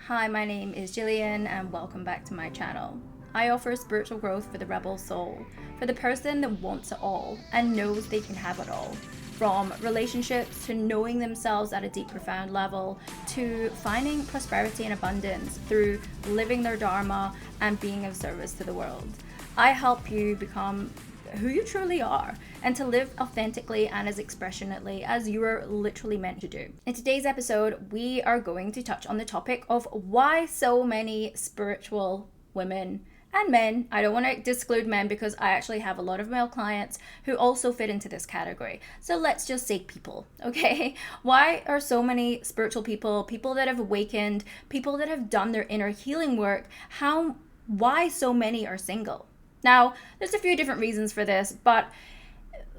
Hi, my name is Gillian and welcome back to my channel. I offer spiritual growth for the rebel soul, for the person that wants it all and knows they can have it all. From relationships to knowing themselves at a deep, profound level, to finding prosperity and abundance through living their dharma and being of service to the world. I help you become who you truly are and to live authentically and as expressionately as you are literally meant to do. In today's episode, we are going to touch on the topic of why so many spiritual women and men, I don't want to exclude men because I actually have a lot of male clients who also fit into this category. So let's just say people, okay? Why are so many spiritual people, people that have awakened, people that have done their inner healing work, why so many are single? Now, there's a few different reasons for this, but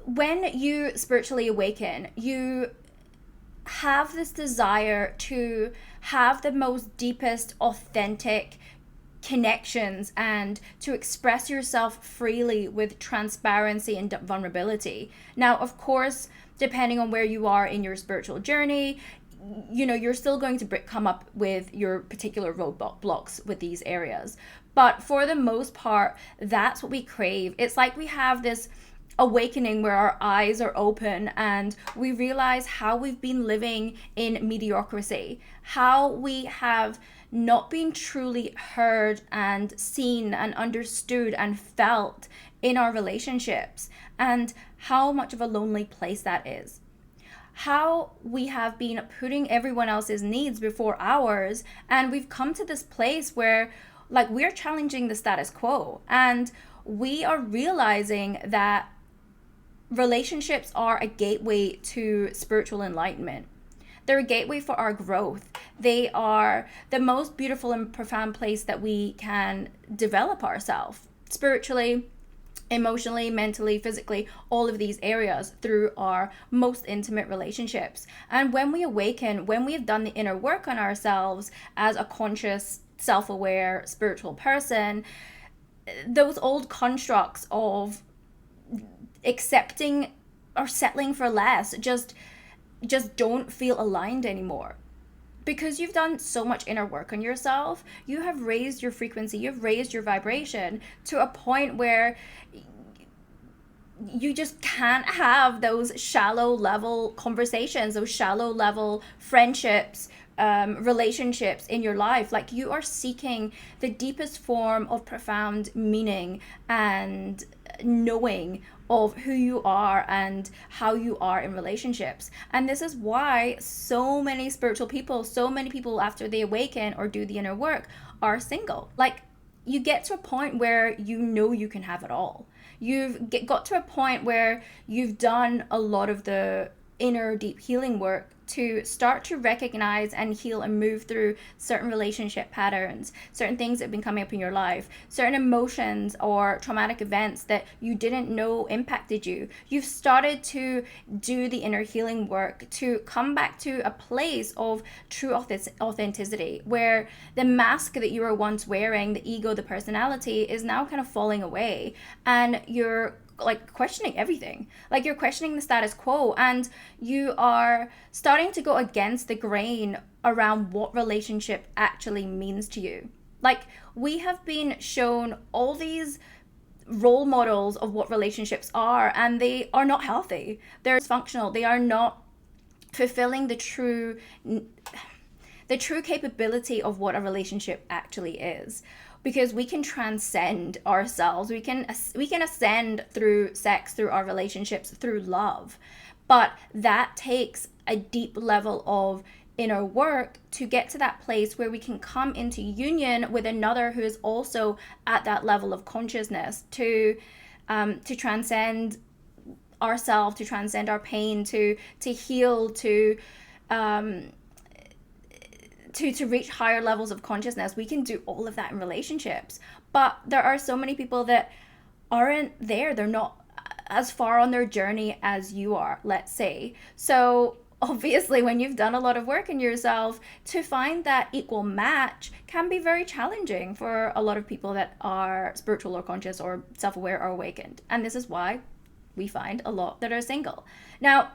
when you spiritually awaken, you have this desire to have the most deepest, authentic connections and to express yourself freely with transparency and vulnerability. Now, of course, depending on where you are in your spiritual journey, you're still going to come up with your particular roadblocks with these areas. But for the most part, that's what we crave. It's like we have this awakening where our eyes are open and we realize how we've been living in mediocrity, how we have not been truly heard and seen and understood and felt in our relationships, and how much of a lonely place that is. How we have been putting everyone else's needs before ours, and we've come to this place where we're challenging the status quo, and we are realizing that relationships are a gateway to spiritual enlightenment. They're a gateway for our growth. They are the most beautiful and profound place that we can develop ourselves spiritually, emotionally, mentally, physically, all of these areas through our most intimate relationships. And when we awaken, when we have done the inner work on ourselves as a conscious, self-aware, spiritual person, those old constructs of accepting or settling for less just don't feel aligned anymore. Because you've done so much inner work on yourself, you have raised your frequency, you've raised your vibration to a point where you just can't have those shallow level conversations, those shallow level friendships, relationships in your life. Like, you are seeking the deepest form of profound meaning and knowing of who you are and how you are in relationships. And this is why so many spiritual people, so many people after they awaken or do the inner work, are single. Like, you get to a point where you can have it all. You've got to a point where you've done a lot of the inner deep healing work to start to recognize and heal and move through certain relationship patterns, certain things that have been coming up in your life, certain emotions or traumatic events that you didn't know impacted you. You've started to do the inner healing work to come back to a place of true authenticity, where the mask that you were once wearing, the ego, the personality, is now kind of falling away, and you're questioning everything. You're questioning the status quo, and you are starting to go against the grain around what relationship actually means to you. We have been shown all these role models of what relationships are, and they are not healthy. They're dysfunctional. They are not fulfilling the true capability of what a relationship actually is. Because we can transcend ourselves, we can ascend through sex, through our relationships, through love, but that takes a deep level of inner work to get to that place where we can come into union with another who is also at that level of consciousness, to transcend ourselves, to transcend our pain, to heal, to reach higher levels of consciousness. We can do all of that in relationships, but there are so many people that aren't there. They're not as far on their journey as you are, let's say. So obviously, when you've done a lot of work in yourself, to find that equal match can be very challenging for a lot of people that are spiritual or conscious or self-aware or awakened. And this is why we find a lot that are single. Now,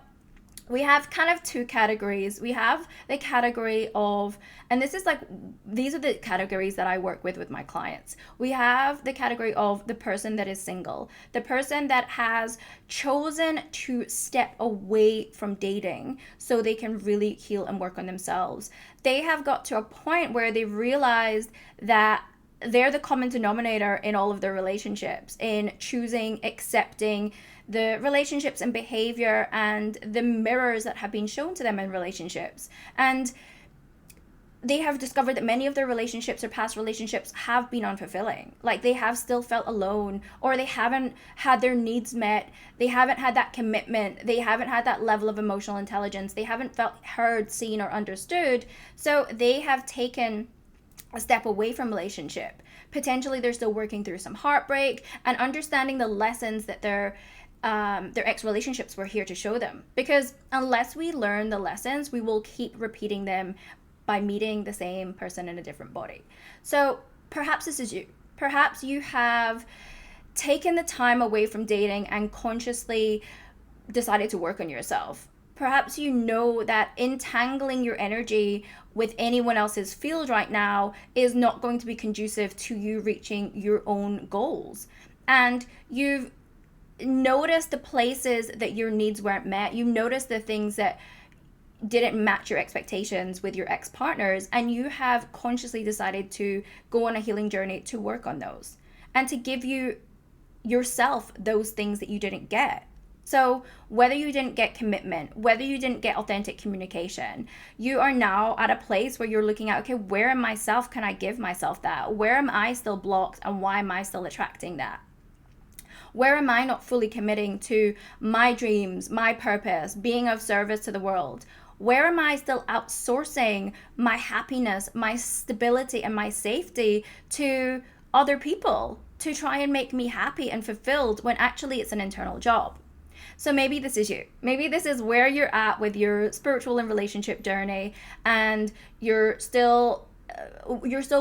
we have kind of two categories. We have the category of, and this is like, these are the categories that I work with my clients. We have the category of the person that is single, the person that has chosen to step away from dating so they can really heal and work on themselves. They have got to a point where they realized that they're the common denominator in all of their relationships, in choosing, accepting the relationships and behavior and the mirrors that have been shown to them in relationships. And they have discovered that many of their relationships or past relationships have been unfulfilling. Like, they have still felt alone, or they haven't had their needs met. They haven't had that commitment. They haven't had that level of emotional intelligence. They haven't felt heard, seen, or understood. So they have taken a step away from relationship. Potentially they're still working through some heartbreak and understanding the lessons that their ex-relationships were here to show them. Because unless we learn the lessons, we will keep repeating them by meeting the same person in a different body. So perhaps this is you. Perhaps you have taken the time away from dating and consciously decided to work on yourself. Perhaps you know that entangling your energy with anyone else's field right now is not going to be conducive to you reaching your own goals. And you've noticed the places that your needs weren't met. You noticed the things that didn't match your expectations with your ex-partners, and you have consciously decided to go on a healing journey to work on those and to give you yourself those things that you didn't get. So whether you didn't get commitment, whether you didn't get authentic communication, you are now at a place where you're looking at, okay, where in myself can I give myself that? Where am I still blocked, and why am I still attracting that? Where am I not fully committing to my dreams, my purpose, being of service to the world? Where am I still outsourcing my happiness, my stability, and my safety to other people to try and make me happy and fulfilled, when actually it's an internal job? So maybe this is you. Maybe this is where you're at with your spiritual and relationship journey, and you're still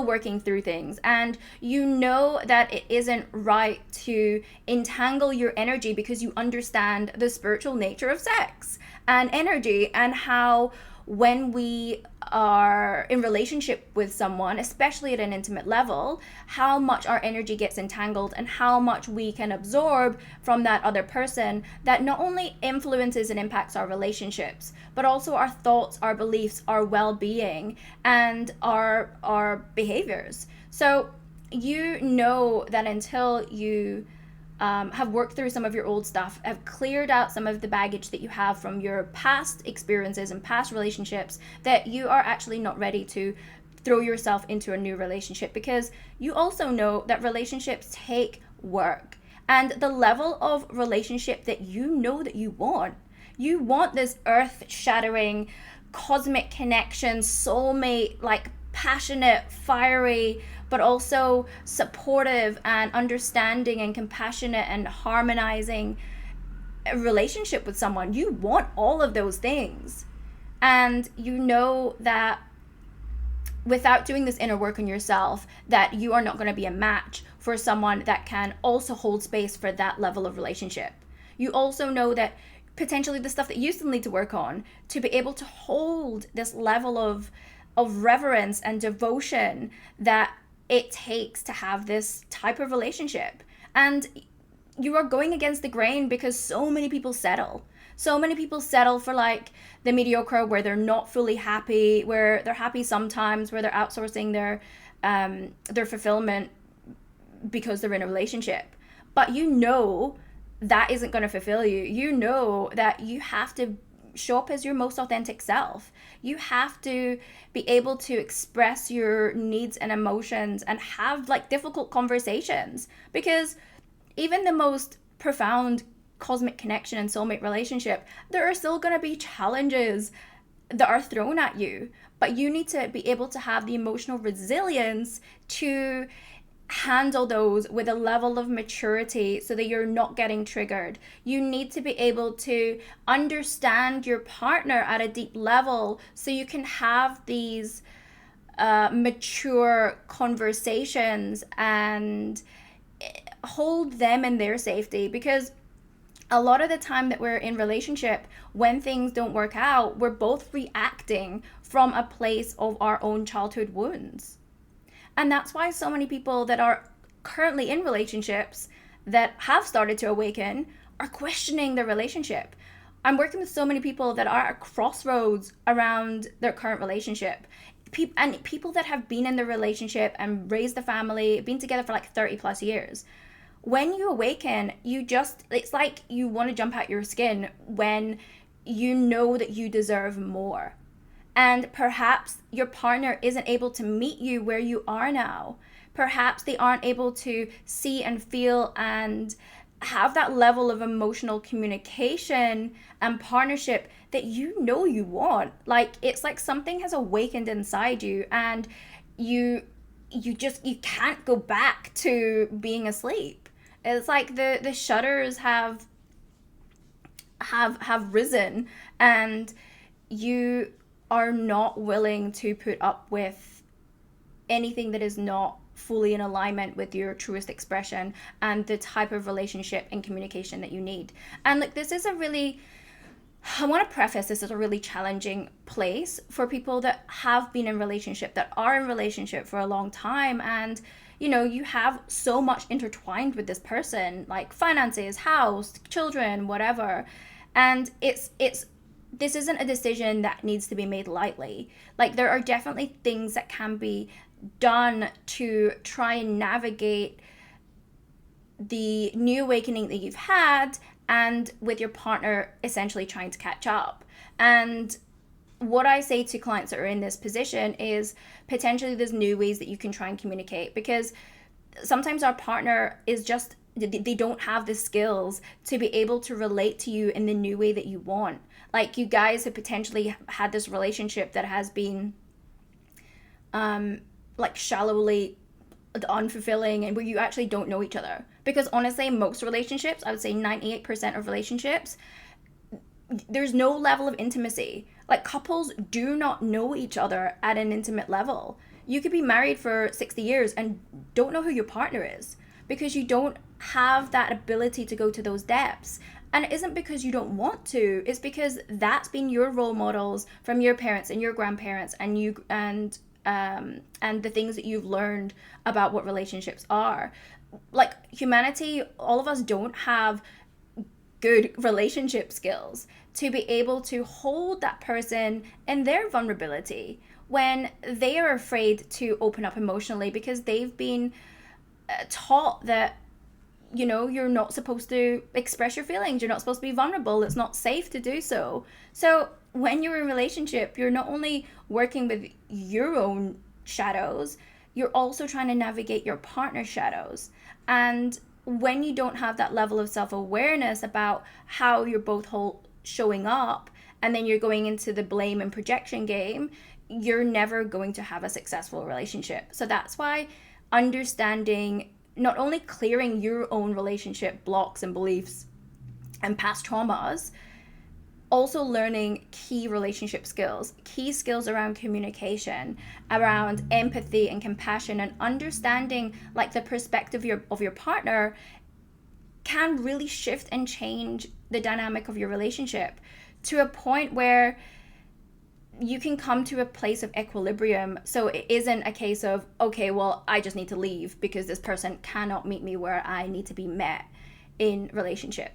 working through things, and you know that it isn't right to entangle your energy because you understand the spiritual nature of sex and energy, and how when we are in relationship with someone, especially at an intimate level, how much our energy gets entangled and how much we can absorb from that other person that not only influences and impacts our relationships, but also our thoughts, our beliefs, our well-being, and our behaviors. So you know that until you have worked through some of your old stuff, have cleared out some of the baggage that you have from your past experiences and past relationships, that you are actually not ready to throw yourself into a new relationship, because you also know that relationships take work. And the level of relationship that you know that you want this earth-shattering, cosmic connection, soulmate, like passionate, fiery, but also supportive and understanding and compassionate and harmonizing relationship with someone. You want all of those things. And you know that without doing this inner work on yourself, that you are not going to be a match for someone that can also hold space for that level of relationship. You also know that potentially the stuff that you still need to work on to be able to hold this level of reverence and devotion that it takes to have this type of relationship. And you are going against the grain because so many people settle. So many people settle for like the mediocre, where they're not fully happy, where they're happy sometimes, where they're outsourcing their fulfillment because they're in a relationship. But you know that isn't going to fulfill you. You know that you have to show up as your most authentic self. You have to be able to express your needs and emotions and have like difficult conversations, because even the most profound cosmic connection and soulmate relationship, there are still going to be challenges that are thrown at you, but you need to be able to have the emotional resilience to handle those with a level of maturity so that you're not getting triggered. You need to be able to understand your partner at a deep level so you can have these mature conversations and hold them in their safety. Because a lot of the time that we're in relationship, when things don't work out, we're both reacting from a place of our own childhood wounds. And that's why so many people that are currently in relationships that have started to awaken are questioning their relationship. I'm working with so many people that are at crossroads around their current relationship. People that have been in the relationship and raised a family, been together for like 30 plus years. When you awaken, it's like you want to jump out your skin when you know that you deserve more. And perhaps your partner isn't able to meet you where you are now. Perhaps they aren't able to see and feel and have that level of emotional communication and partnership that you know you want. Like, it's like something has awakened inside you, and you can't go back to being asleep. It's like the shutters have risen, and you are not willing to put up with anything that is not fully in alignment with your truest expression and the type of relationship and communication that you need. And like, this is I want to preface this as a really challenging place for people that have been in relationship, that are in relationship for a long time, and you have so much intertwined with this person, like finances, house, children, whatever. And this isn't a decision that needs to be made lightly. Like, there are definitely things that can be done to try and navigate the new awakening that you've had, and with your partner essentially trying to catch up. And what I say to clients that are in this position is, potentially there's new ways that you can try and communicate, because sometimes our partner is just, they don't have the skills to be able to relate to you in the new way that you want. Like, you guys have potentially had this relationship that has been like shallowly unfulfilling, and where you actually don't know each other. Because honestly, most relationships, I would say 98% of relationships, there's no level of intimacy. Like, couples do not know each other at an intimate level. You could be married for 60 years and don't know who your partner is, because you don't have that ability to go to those depths. And it isn't because you don't want to, it's because that's been your role models from your parents and your grandparents, and the things that you've learned about what relationships are. Like, humanity, all of us don't have good relationship skills to be able to hold that person in their vulnerability when they are afraid to open up emotionally, because they've been taught that you're not supposed to express your feelings, you're not supposed to be vulnerable, it's not safe to do so. So when you're in a relationship, you're not only working with your own shadows, you're also trying to navigate your partner's shadows. And when you don't have that level of self-awareness about how you're both showing up, and then you're going into the blame and projection game, you're never going to have a successful relationship. So that's why understanding, not only clearing your own relationship blocks and beliefs and past traumas, also learning key relationship skills, key skills around communication, around empathy and compassion, and understanding like the perspective of your partner can really shift and change the dynamic of your relationship to a point where you can come to a place of equilibrium. So it isn't a case of, okay, well, I just need to leave because this person cannot meet me where I need to be met in relationship.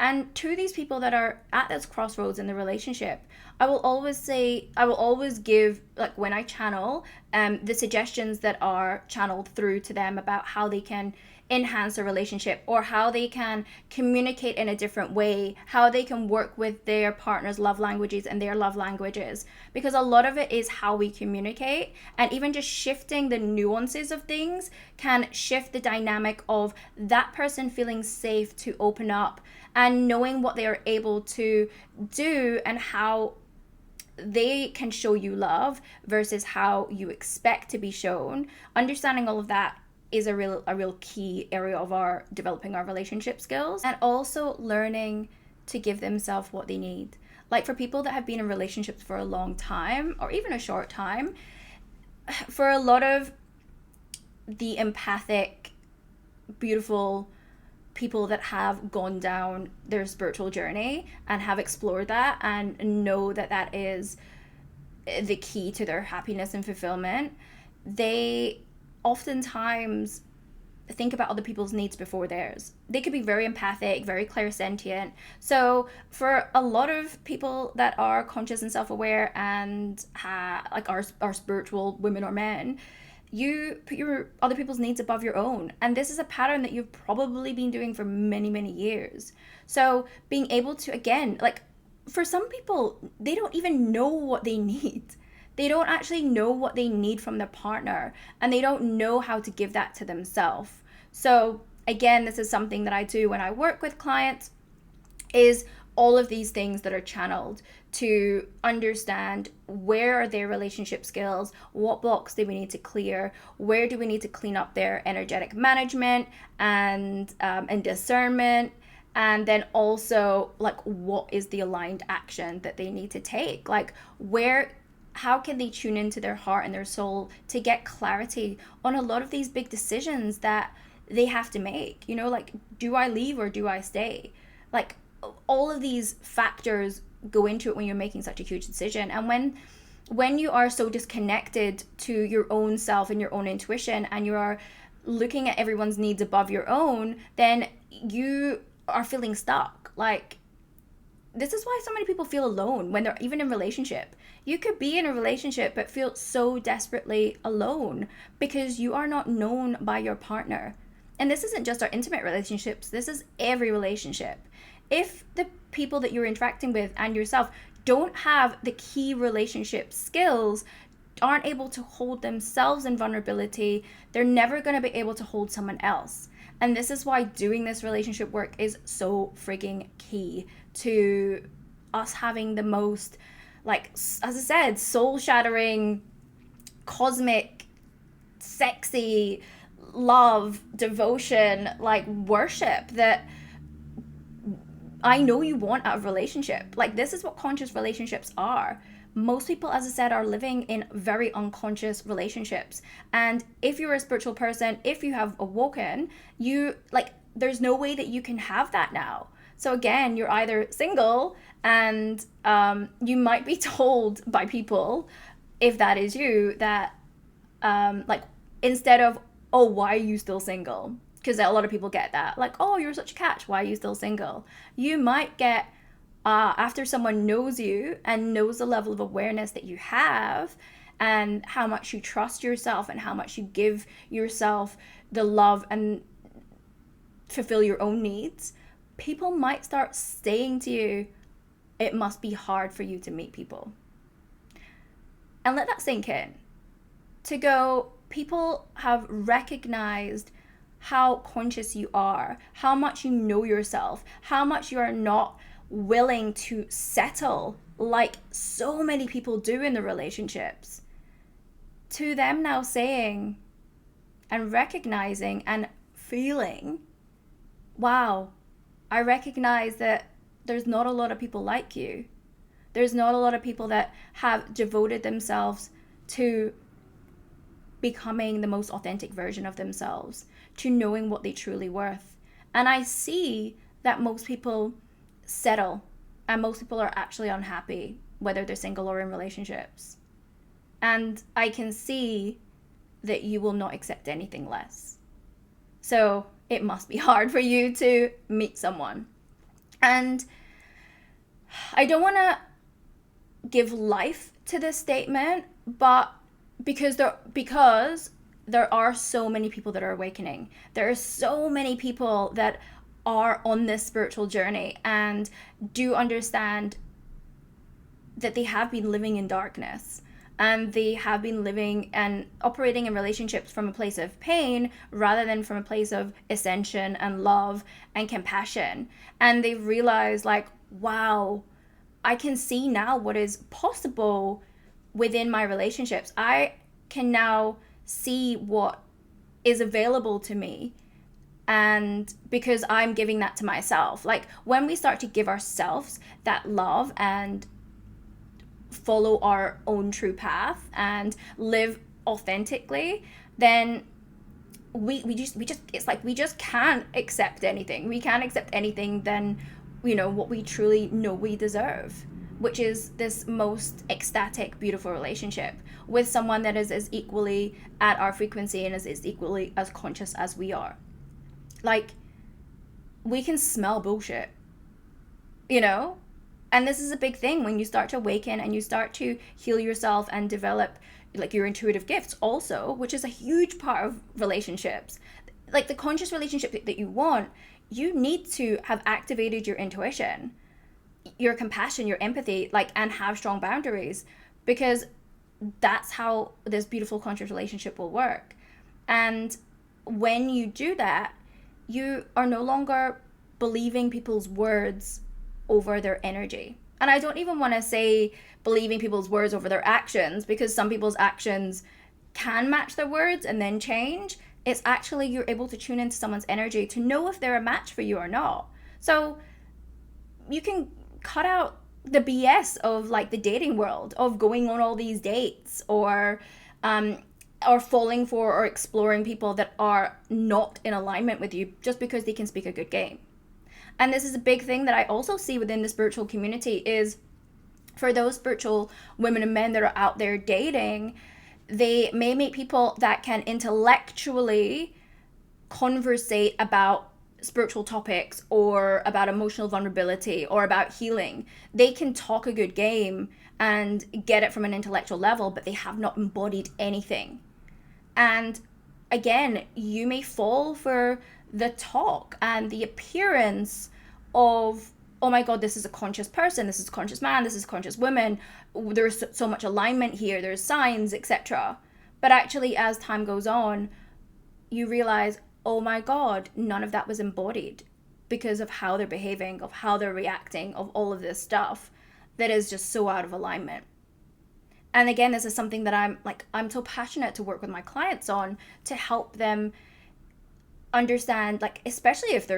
And to these people that are at this crossroads in the relationship, I will always give, like when I channel, the suggestions that are channeled through to them about how they can enhance a relationship, or how they can communicate in a different way, how they can work with their partner's love languages and their love languages. Because a lot of it is how we communicate, and even just shifting the nuances of things can shift the dynamic of that person feeling safe to open up and knowing what they are able to do and how they can show you love versus how you expect to be shown. Understanding all of that is a real key area of our developing our relationship skills, and also learning to give themselves what they need. Like, for people that have been in relationships for a long time or even a short time, for a lot of the empathic, beautiful people that have gone down their spiritual journey and have explored that and know that that is the key to their happiness and fulfillment, they oftentimes think about other people's needs before theirs. They could be very empathic, very clairsentient. So for a lot of people that are conscious and self-aware and like our spiritual women or men, you put your other people's needs above your own. And this is a pattern that you've probably been doing for many, many years. So being able to, again, like for some people, they don't even know what they need. They don't actually know what they need from their partner, and they don't know how to give that to themselves. So again, this is something that I do when I work with clients, is all of these things that are channeled to understand where are their relationship skills, what blocks do we need to clear, where do we need to clean up their energetic management and discernment, and then also like what is the aligned action that they need to take, like how can they tune into their heart and their soul to get clarity on a lot of these big decisions that they have to make, you know, like, do I leave or do I stay? Like, all of these factors go into it when you're making such a huge decision. And when you are so disconnected to your own self and your own intuition, and you are looking at everyone's needs above your own, then you are feeling stuck. Like, this is why so many people feel alone when they're even in relationship. You could be in a relationship but feel so desperately alone because you are not known by your partner. And this isn't just our intimate relationships, this is every relationship. If the people that you're interacting with and yourself don't have the key relationship skills, aren't able to hold themselves in vulnerability, they're never going to be able to hold someone else. And this is why doing this relationship work is so frigging key to us having the most, like, as I said, soul-shattering, cosmic, sexy love, devotion, like worship that I know you want out of relationship. Like, this is what conscious relationships are. Most people, as I said, are living in very unconscious relationships. And if you're a spiritual person, if you have awoken, there's no way that you can have that now. So again, you're either single and you might be told by people, if that is you, that instead of, oh, why are you still single? Because a lot of people get that. Like, oh, you're such a catch. Why are you still single? You might get, after someone knows you and knows the level of awareness that you have and how much you trust yourself and how much you give yourself the love and fulfill your own needs, people might start saying to you, it must be hard for you to meet people. And let that sink in. To go, people have recognized how conscious you are, how much you know yourself, how much you are not willing to settle like so many people do in the relationships. To them now saying and recognizing and feeling, wow, I recognize that there's not a lot of people like you. There's not a lot of people that have devoted themselves to becoming the most authentic version of themselves, to knowing what they truly worth. And I see that most people settle, and most people are actually unhappy, whether they're single or in relationships. And I can see that you will not accept anything less. So it must be hard for you to meet someone. And I don't want to give life to this statement, but because there are so many people that are awakening. There are so many people that are on this spiritual journey and do understand that they have been living in darkness, and they have been living and operating in relationships from a place of pain rather than from a place of ascension and love and compassion. And they realize, like, wow, I can see now what is possible within my relationships. I can now see what is available to me, and because I'm giving that to myself. Like, when we start to give ourselves that love and follow our own true path and live authentically, then we just can't accept anything. We can't accept anything than, what we truly know we deserve, which is this most ecstatic, beautiful relationship with someone that is as equally at our frequency and is equally as conscious as we are. Like, we can smell bullshit, And this is a big thing when you start to awaken and you start to heal yourself and develop like your intuitive gifts also, which is a huge part of relationships. Like the conscious relationship that you want, you need to have activated your intuition, your compassion, your empathy, and have strong boundaries, because that's how this beautiful conscious relationship will work. And when you do that, you are no longer believing people's words over their energy. And I don't even want to say believing people's words over their actions, because some people's actions can match their words and then change. It's actually, you're able to tune into someone's energy to know if they're a match for you or not. So you can cut out the BS of the dating world, of going on all these dates or falling for or exploring people that are not in alignment with you just because they can speak a good game. And this is a big thing that I also see within the spiritual community is, for those spiritual women and men that are out there dating, they may meet people that can intellectually conversate about spiritual topics or about emotional vulnerability or about healing. They can talk a good game and get it from an intellectual level, but they have not embodied anything. And again, you may fall for the talk and the appearance of, oh my God, this is a conscious person, this is a conscious man, this is a conscious woman, there's so much alignment here, there's signs, etc. But actually, as time goes on, you realize, oh my God, none of that was embodied because of how they're behaving, of how they're reacting, of all of this stuff that is just so out of alignment. And again, this is something that I'm so passionate to work with my clients on, to help them understand, especially if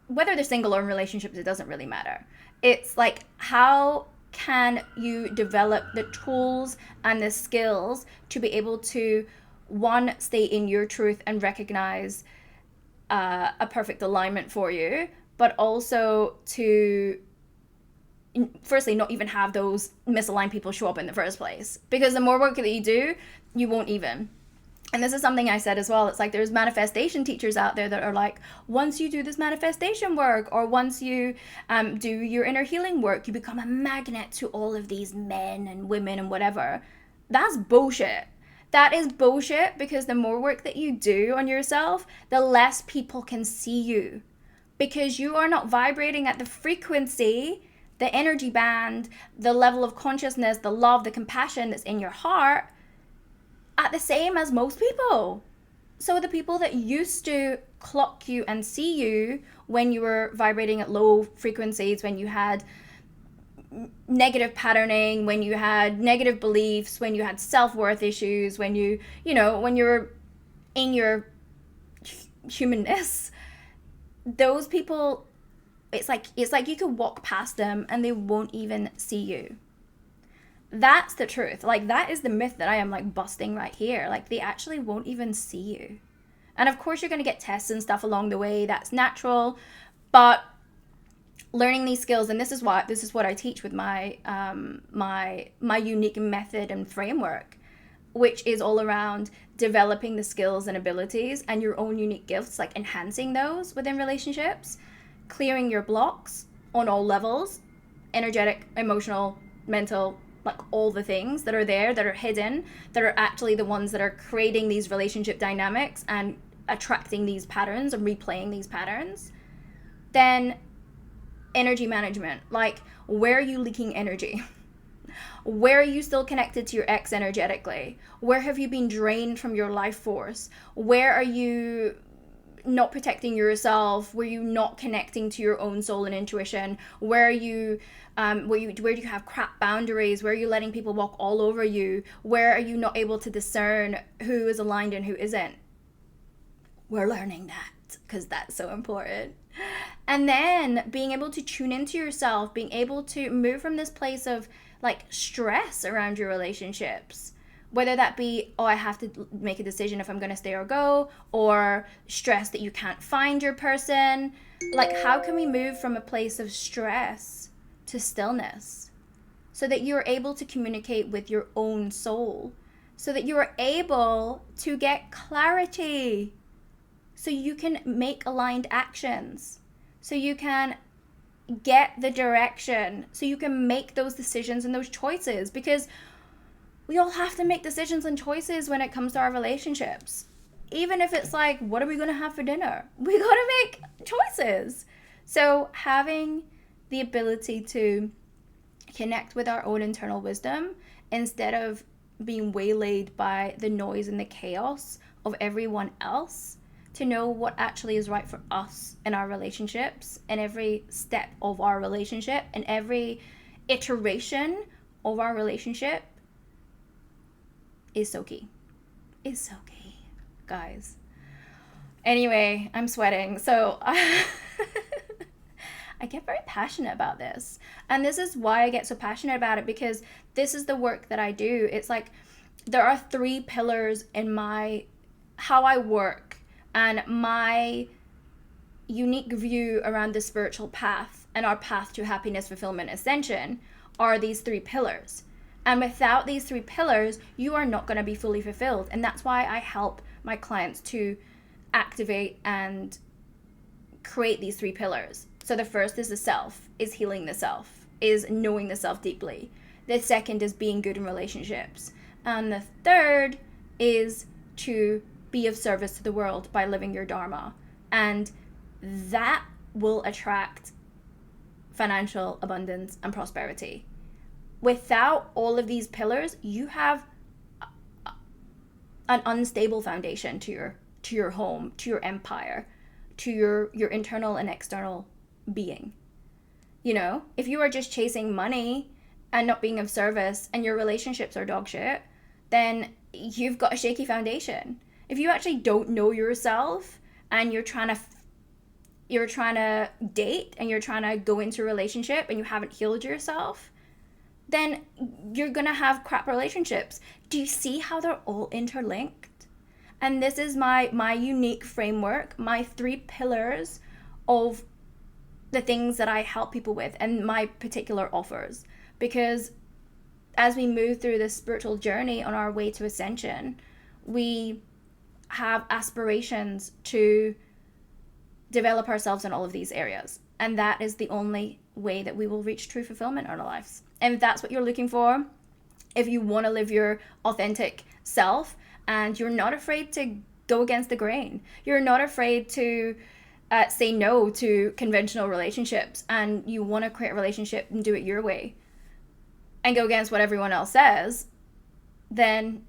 whether they're single or in relationships, it doesn't really matter. It's how can you develop the tools and the skills to be able to, one, stay in your truth and recognize a perfect alignment for you, but also to, firstly, not even have those misaligned people show up in the first place. Because the more work that you do, you won't even. And this is something I said as well. It's there's manifestation teachers out there that are once you do this manifestation work, or once you do your inner healing work, you become a magnet to all of these men and women and whatever. That's bullshit. That is bullshit, because the more work that you do on yourself, the less people can see you, because you are not vibrating at the frequency, the energy band, the level of consciousness, the love, the compassion that's in your heart at the same as most people. So the people that used to clock you and see you when you were vibrating at low frequencies, when you had negative patterning, when you had negative beliefs, when you had self-worth issues, when when you're in your humanness, those people, it's like you could walk past them and they won't even see you. That's the truth. That is the myth that I am busting right here. They actually won't even see you. And of course you're going to get tests and stuff along the way. That's natural. But learning these skills, and this is what I teach with my my unique method and framework, which is all around developing the skills and abilities and your own unique gifts, enhancing those within relationships, clearing your blocks on all levels, energetic, emotional, mental, all the things that are there, that are hidden, that are actually the ones that are creating these relationship dynamics and attracting these patterns and replaying these patterns. Then energy management, where are you leaking energy? Where are you still connected to your ex energetically? Where have you been drained from your life force? Where are you not protecting yourself? Were you not connecting to your own soul and intuition? Where are you where do you have crap boundaries? Where are you letting people walk all over you? Where are you not able to discern who is aligned and who isn't? We're learning that, because that's so important. And then being able to tune into yourself, being able to move from this place of stress around your relationships, Whether that be, oh, I have to make a decision if I'm going to stay or go, or stress that you can't find your person. Like, how can we move from a place of stress to stillness so that you're able to communicate with your own soul, so that you're able to get clarity, so you can make aligned actions, so you can get the direction, so you can make those decisions and those choices? Because we all have to make decisions and choices when it comes to our relationships. Even if it's like, what are we going to have for dinner? We got to make choices. So having the ability to connect with our own internal wisdom instead of being waylaid by the noise and the chaos of everyone else, to know what actually is right for us in our relationships, in every step of our relationship, in every iteration of our relationship, is so key. Is so key, guys. Anyway, I'm sweating. So I get very passionate about this. And this is why I get so passionate about it, because this is the work that I do. It's like there are 3 pillars in how I work and my unique view around the spiritual path and our path to happiness, fulfillment, ascension are these 3 pillars. And without these 3 pillars, you are not going to be fully fulfilled. And that's why I help my clients to activate and create these 3 pillars. So the first is the self, is healing the self, is knowing the self deeply. The second is being good in relationships. And the third is to be of service to the world by living your dharma. And that will attract financial abundance and prosperity. Without all of these pillars, you have an unstable foundation to your home, to your empire, to your internal and external being. You know, if you are just chasing money and not being of service and your relationships are dog shit, then you've got a shaky foundation. If you actually don't know yourself and you're trying to date and you're trying to go into a relationship and you haven't healed yourself, then you're gonna have crap relationships. Do you see how they're all interlinked? And this is my unique framework, my 3 pillars of the things that I help people with and my particular offers. Because as we move through this spiritual journey on our way to ascension, we have aspirations to develop ourselves in all of these areas. And that is the only way that we will reach true fulfillment in our lives. And if that's what you're looking for, if you want to live your authentic self and you're not afraid to go against the grain, you're not afraid to say no to conventional relationships, and you want to create a relationship and do it your way and go against what everyone else says, then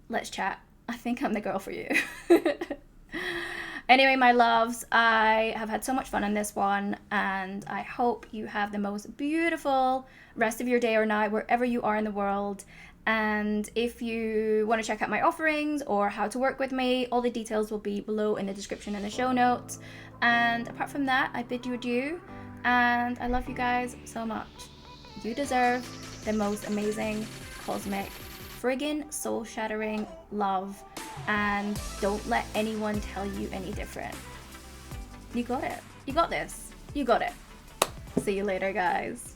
let's chat. I think I'm the girl for you. Anyway, my loves, I have had so much fun on this one, and I hope you have the most beautiful rest of your day or night wherever you are in the world. And if you want to check out my offerings or how to work with me, all the details will be below in the description and the show notes. And apart from that, I bid you adieu, and I love you guys so much. You deserve the most amazing, cosmic, friggin' soul-shattering love, and don't let anyone tell you any different. You got it. You got this. You got it. See you later, guys.